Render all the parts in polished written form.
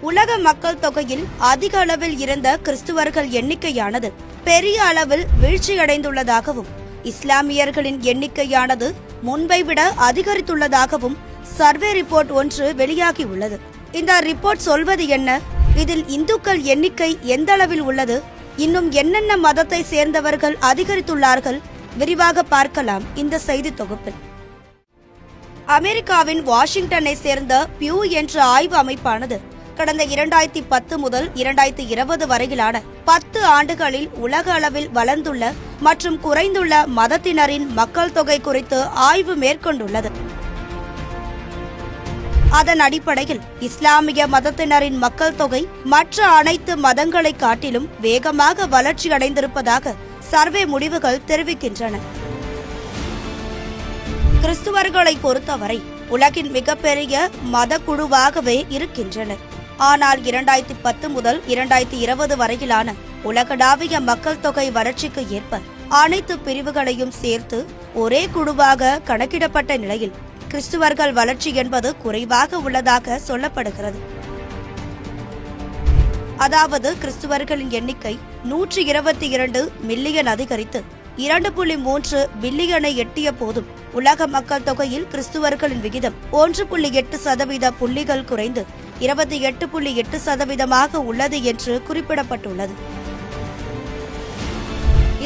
உலக மக்கள் தொகையில் அதிக அளவில் இருந்த கிறிஸ்துவர்கள் எண்ணிக்கையானது பெரிய அளவில் வீழ்ச்சியடைந்துள்ளதாகவும் இஸ்லாமியர்களின் எண்ணிக்கையானது முன்பை விட அதிகரித்துள்ளதாகவும் சர்வே ரிப்போர்ட் ஒன்று வெளியாகியுள்ளது. இந்த ரிப்போர்ட் சொல்வது என்ன? இதில் இந்துக்கள் எண்ணிக்கை எந்த அளவில் உள்ளது? இன்னும் என்னென்ன மதத்தை சேர்ந்தவர்கள் அதிகரித்துள்ளார்கள்? விரிவாக பார்க்கலாம் இந்த செய்தி தொகுப்பில். அமெரிக்காவின் வாஷிங்டனை சேர்ந்த பியூ என்ற ஆய்வு அமைப்பானது கடந்த 2010 முதல் 2020 வரையிலான 10 ஆண்டுகளில் உலக அளவில் வளர்ந்துள்ள மற்றும் குறைந்துள்ள மதத்தினரின் மக்கள் தொகை குறித்து ஆய்வு மேற்கொண்டுள்ளது. அதன் அடிப்படையில் இஸ்லாமிய மதத்தினரின் மக்கள் தொகை மற்ற அனைத்து மதங்களை காட்டிலும் வேகமாக வளர்ச்சி அடைந்திருப்பதாக சர்வே முடிவுகள் தெரிவிக்கின்றன. கிறிஸ்துவர்களை பொறுத்தவரை உலகின் மிகப்பெரிய மத குழுவாகவே இருக்கின்றனர். ஆனால் 2010 முதல் 2020 வரையிலான உலகளாவிய மக்கள் தொகை வளர்ச்சிக்கு ஏற்ப அனைத்து பிரிவுகளையும் சேர்த்து ஒரே குழுவாக கணக்கிடப்பட்ட நிலையில் கிறிஸ்துவர்கள் வளர்ச்சி என்பது குறைவாக உள்ளதாக சொல்லப்படுகிறது. அதாவது கிறிஸ்துவர்களின் எண்ணிக்கை 122 மில்லியன் அதிகரித்து 2.3 பில்லியனை எட்டிய போதும் உலக மக்கள் தொகையில் கிறிஸ்துவர்களின் விகிதம் 1.8% புள்ளிகள் குறைந்து 28.8% உள்ளது என்று குறிப்பிடப்பட்டுள்ளது.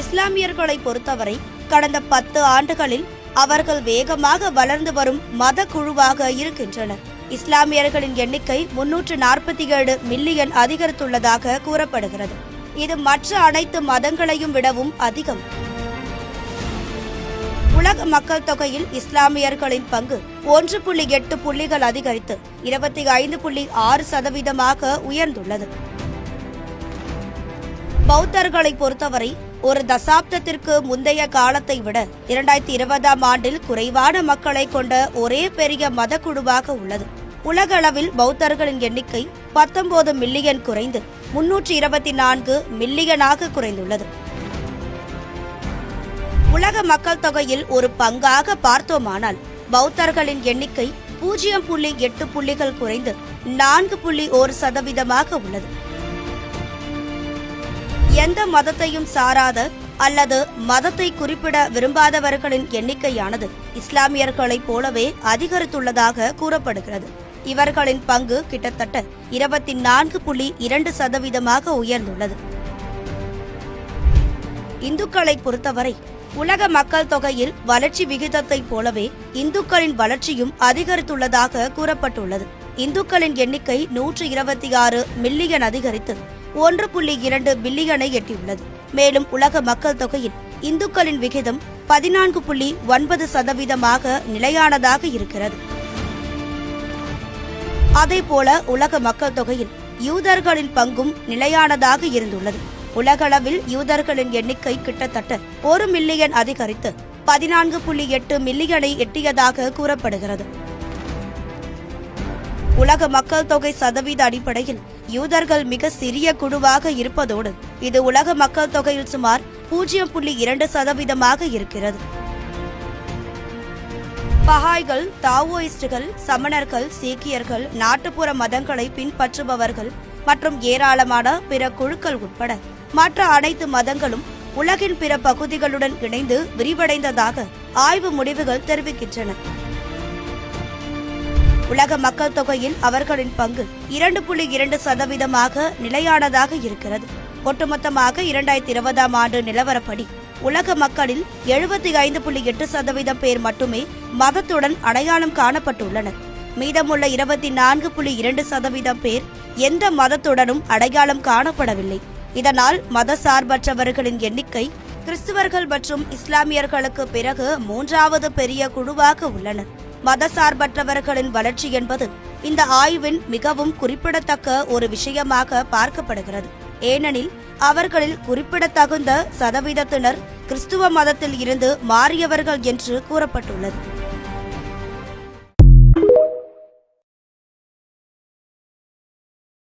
இஸ்லாமியர்களை பொறுத்தவரை கடந்த 10 ஆண்டுகளில் அவர்கள் வேகமாக வளர்ந்து வரும் மத குழுவாக இருக்கின்றனர். இஸ்லாமியர்களின் எண்ணிக்கை 347 மில்லியன் அதிகரித்துள்ளதாக கூறப்படுகிறது. இது மற்ற அனைத்து மதங்களையும் விடவும் அதிகம். உலக மக்கள் தொகையில் இஸ்லாமியர்களின் பங்கு 1.8 புள்ளிகள் அதிகரித்து 25.6% உயர்ந்துள்ளது. பௌத்தர்களை பொறுத்தவரை ஒரு தசாப்தத்திற்கு முந்தைய காலத்தை விட 2020ஆம் ஆண்டில் குறைவான மக்களை கொண்ட ஒரே பெரிய மத குழுவாக உள்ளது. உலக அளவில் பௌத்தர்களின் எண்ணிக்கை 19 மில்லியன் குறைந்து 324 மில்லியனாக குறைந்துள்ளது. உலக மக்கள் தொகையில் ஒரு பங்காக பார்த்தோமானால் பௌத்தர்களின் எண்ணிக்கை 0.8 புள்ளிகள் குறைந்து 4.1% உள்ளது. எந்த மதத்தையும் சாராத அல்லது மதத்தை குறிப்பிட விரும்பாதவர்களின் எண்ணிக்கையானது இஸ்லாமியர்களைப் போலவே அதிகரித்துள்ளதாக கூறப்படுகிறது. இவர்களின் பங்கு கிட்டத்தட்ட 24.2% உயர்ந்துள்ளது. இந்துக்களை பொறுத்தவரை உலக மக்கள் தொகையில் வளர்ச்சி விகிதத்தைப் போலவே இந்துக்களின் வளர்ச்சியும் அதிகரித்துள்ளதாக கூறப்பட்டுள்ளது. இந்துக்களின் எண்ணிக்கை 126 மில்லியன் அதிகரித்து 1.2 பில்லியனை எட்டியுள்ளது. மேலும் உலக மக்கள் தொகையில் இந்துக்களின் விகிதம் 14.9% நிலையானதாக இருக்கிறது. அதேபோல உலக மக்கள் தொகையில் யூதர்களின் பங்கும் நிலையானதாக இருந்துள்ளது. உலகளவில் யூதர்களின் எண்ணிக்கை கிட்டத்தட்ட 1 மில்லியன் அதிகரித்து 14.8 மில்லியனை எட்டியதாக கூறப்படுகிறது. உலக மக்கள் தொகை சதவீத அடிப்படையில் யூதர்கள் மிக சிறிய குழுவாக இருப்பதோடு இது உலக மக்கள் தொகையில் சுமார் 0.2% இருக்கிறது. பஹாய்கள், தாவோயிஸ்டுகள், சமணர்கள், சீக்கியர்கள், நாட்டுப்புற மதங்களை பின்பற்றுபவர்கள் மற்றும் ஏராளமான பிற குழுக்கள் உட்பட மற்ற அனைத்து மதங்களும் உலகின் பிற பகுதிகளுடன் இணைந்து விரிவடைந்ததாக ஆய்வு முடிவுகள் தெரிவிக்கின்றன. உலக மக்கள் தொகையில் அவர்களின் பங்கு 2.2% நிலையானதாக இருக்கிறது. ஒட்டுமொத்தமாக 2020ஆம் ஆண்டு நிலவரப்படி உலக மக்களில் 75.8% பேர் மட்டுமே மதத்துடன் அடையாளம் காணப்பட்டுள்ளனர். மீதமுள்ள 24.2% பேர் எந்த மதத்துடனும் அடையாளம் காணப்படவில்லை. இதனால் மத சார்பற்றவர்களின் எண்ணிக்கை கிறிஸ்துவர்கள் மற்றும் இஸ்லாமியர்களுக்கு பிறகு 3வது பெரிய குழுவாக உள்ளனர். மத சார்பற்றவர்களின் வளர்ச்சி என்பது இந்த ஆய்வின் மிகவும் குறிப்பிடத்தக்க ஒரு விஷயமாக பார்க்கப்படுகிறது. ஏனெனில் அவர்களில் குறிப்பிடத்தகுந்த சதவீதத்தினர் கிறிஸ்துவ மதத்தில் இருந்து மாறியவர்கள் என்று கூறப்பட்டுள்ளது.